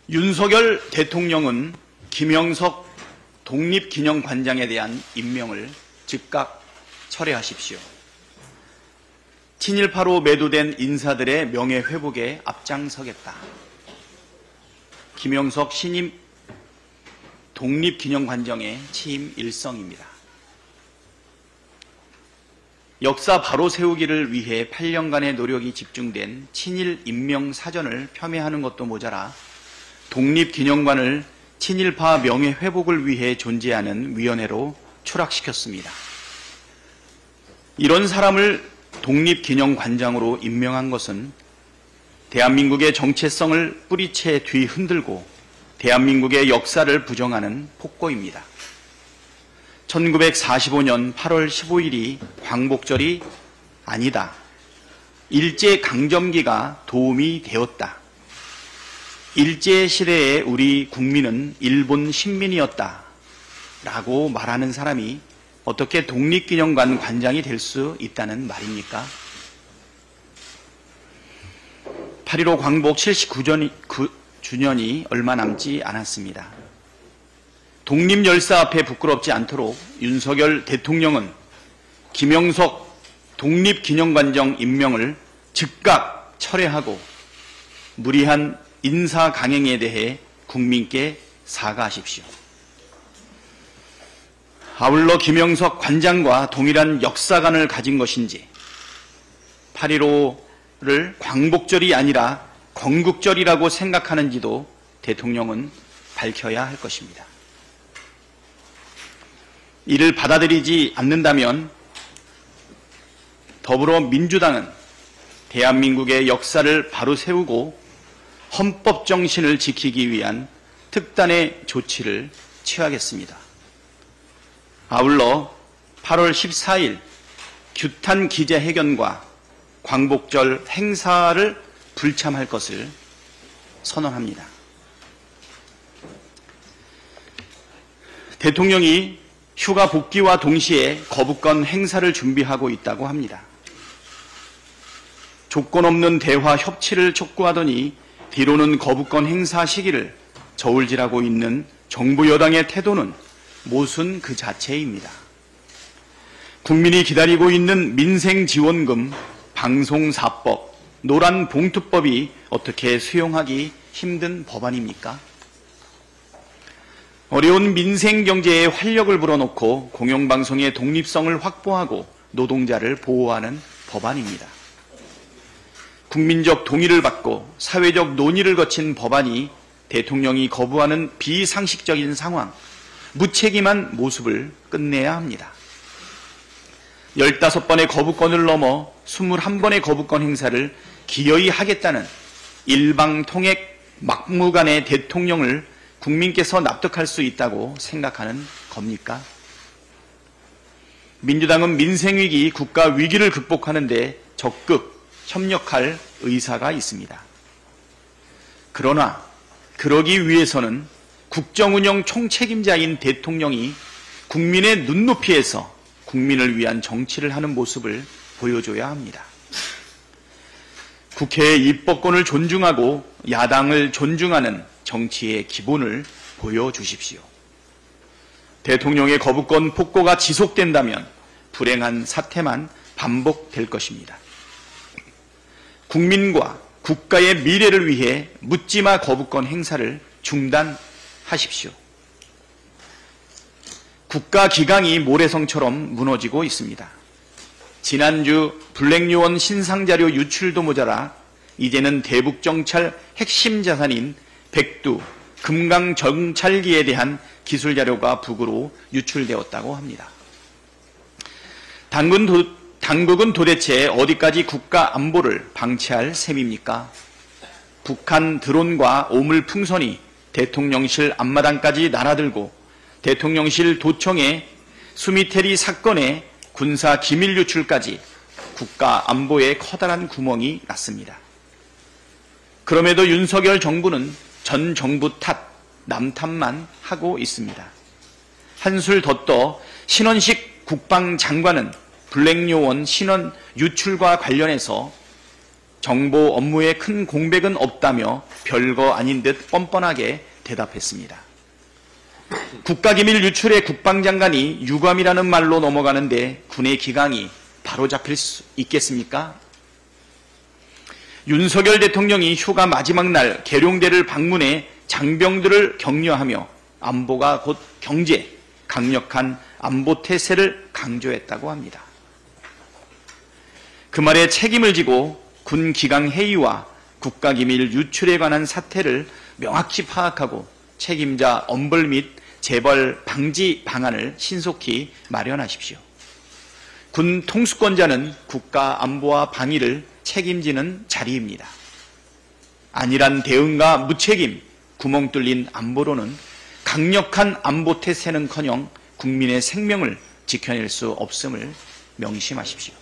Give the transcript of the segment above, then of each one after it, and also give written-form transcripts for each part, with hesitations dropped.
윤석열 대통령은 김영석 독립기념관장에 대한 임명을 즉각 철회하십시오. 친일파로 매도된 인사들의 명예회복에 앞장서겠다. 김영석 신임 독립기념관장의 취임 일성입니다. 역사 바로 세우기를 위해 8년간의 노력이 집중된 친일 임명 사전을 폄훼하는 것도 모자라 독립기념관을 친일파 명예회복을 위해 존재하는 위원회로 추락시켰습니다. 이런 사람을 독립기념관장으로 임명한 것은 대한민국의 정체성을 뿌리채 뒤흔들고 대한민국의 역사를 부정하는 폭거입니다. 1945년 8월 15일이 광복절이 아니다. 일제강점기가 도움이 되었다. 일제시대에 우리 국민은 일본 식민이었다. 라고 말하는 사람이 어떻게 독립기념관 관장이 될 수 있다는 말입니까? 8.15 광복 79주년이 얼마 남지 않았습니다. 독립열사 앞에 부끄럽지 않도록 윤석열 대통령은 김영석 독립기념관장 임명을 즉각 철회하고 무리한 인사 강행에 대해 국민께 사과하십시오. 아울러 김영석 관장과 동일한 역사관을 가진 것인지 8.15를 광복절이 아니라 건국절이라고 생각하는지도 대통령은 밝혀야 할 것입니다. 이를 받아들이지 않는다면 더불어민주당은 대한민국의 역사를 바로 세우고 헌법 정신을 지키기 위한 특단의 조치를 취하겠습니다. 아울러 8월 14일 규탄 기자회견과 광복절 행사를 불참할 것을 선언합니다. 대통령이 휴가 복귀와 동시에 거부권 행사를 준비하고 있다고 합니다. 조건 없는 대화 협치를 촉구하더니 뒤로는 거부권 행사 시기를 저울질하고 있는 정부 여당의 태도는 모순 그 자체입니다. 국민이 기다리고 있는 민생지원금, 방송사법, 노란봉투법이 어떻게 수용하기 힘든 법안입니까? 어려운 민생경제에 활력을 불어넣고 공영방송의 독립성을 확보하고 노동자를 보호하는 법안입니다. 국민적 동의를 받고 사회적 논의를 거친 법안이 대통령이 거부하는 비상식적인 상황, 무책임한 모습을 끝내야 합니다. 15번의 거부권을 넘어 21번의 거부권 행사를 기어이 하겠다는 일방통행 막무가내 대통령을 국민께서 납득할 수 있다고 생각하는 겁니까? 민주당은 민생위기, 국가위기를 극복하는 데 적극 협력할 의사가 있습니다. 그러나 그러기 위해서는 국정운영 총책임자인 대통령이 국민의 눈높이에서 국민을 위한 정치를 하는 모습을 보여줘야 합니다. 국회의 입법권을 존중하고 야당을 존중하는 정치의 기본을 보여주십시오. 대통령의 거부권 폭거가 지속된다면 불행한 사태만 반복될 것입니다. 국민과 국가의 미래를 위해 묻지마 거부권 행사를 중단하십시오. 국가기강이 모래성처럼 무너지고 있습니다. 지난주 블랙요원 신상자료 유출도 모자라 이제는 대북정찰 핵심 자산인 백두, 금강정찰기에 대한 기술자료가 북으로 유출되었다고 합니다. 당국은 도대체 어디까지 국가 안보를 방치할 셈입니까? 북한 드론과 오물풍선이 대통령실 앞마당까지 날아들고 대통령실 도청에 수미테리 사건의 군사 기밀 유출까지 국가 안보에 커다란 구멍이 났습니다. 그럼에도 윤석열 정부는 전 정부 탓, 남 탓만 하고 있습니다. 한술 더 떠 신원식 국방장관은 블랙요원 신원 유출과 관련해서 정보 업무에 큰 공백은 없다며 별거 아닌 듯 뻔뻔하게 대답했습니다. 국가기밀 유출의 국방장관이 유감이라는 말로 넘어가는데 군의 기강이 바로잡힐 수 있겠습니까? 윤석열 대통령이 휴가 마지막 날 계룡대를 방문해 장병들을 격려하며 안보가 곧 경제, 강력한 안보 태세를 강조했다고 합니다. 그 말에 책임을 지고 군 기강 회의와 국가기밀 유출에 관한 사태를 명확히 파악하고 책임자 엄벌 및 재벌 방지 방안을 신속히 마련하십시오. 군 통수권자는 국가 안보와 방위를 책임지는 자리입니다. 안일한 대응과 무책임, 구멍 뚫린 안보로는 강력한 안보 태세는커녕 국민의 생명을 지켜낼 수 없음을 명심하십시오.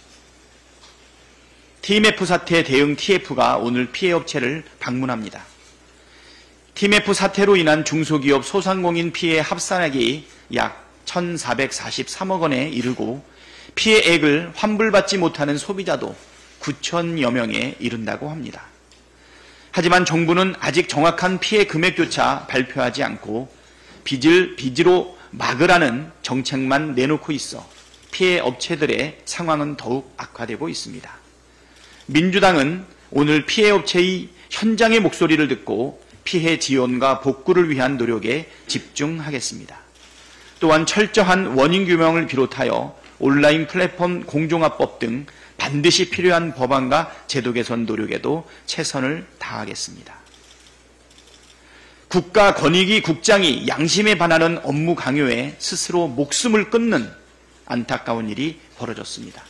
TMF 사태 대응 TF가 오늘 피해 업체를 방문합니다. TMF 사태로 인한 중소기업 소상공인 피해 합산액이 약 1,443억 원에 이르고 피해액을 환불받지 못하는 소비자도 9천여 명에 이른다고 합니다. 하지만 정부는 아직 정확한 피해 금액조차 발표하지 않고 빚을 빚으로 막으라는 정책만 내놓고 있어 피해 업체들의 상황은 더욱 악화되고 있습니다. 민주당은 오늘 피해 업체의 현장의 목소리를 듣고 피해 지원과 복구를 위한 노력에 집중하겠습니다. 또한 철저한 원인 규명을 비롯하여 온라인 플랫폼 공정화법 등 반드시 필요한 법안과 제도 개선 노력에도 최선을 다하겠습니다. 국가권익위 국장이 양심에 반하는 업무 강요에 스스로 목숨을 끊는 안타까운 일이 벌어졌습니다.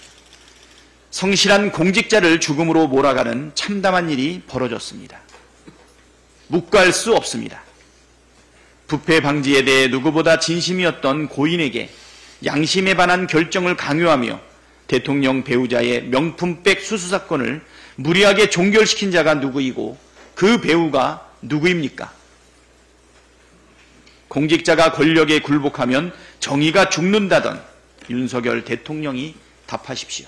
성실한 공직자를 죽음으로 몰아가는 참담한 일이 벌어졌습니다. 묵과할 수 없습니다. 부패 방지에 대해 누구보다 진심이었던 고인에게 양심에 반한 결정을 강요하며 대통령 배우자의 명품백 수수 사건을 무리하게 종결시킨 자가 누구이고 그 배우가 누구입니까? 공직자가 권력에 굴복하면 정의가 죽는다던 윤석열 대통령이 답하십시오.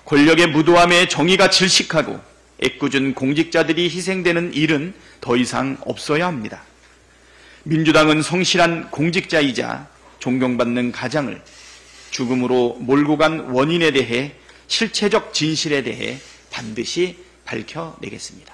권력의 무도함에 정의가 질식하고 애꿎은 공직자들이 희생되는 일은 더 이상 없어야 합니다. 민주당은 성실한 공직자이자 존경받는 가장을 죽음으로 몰고 간 원인에 대해 실체적 진실에 대해 반드시 밝혀내겠습니다.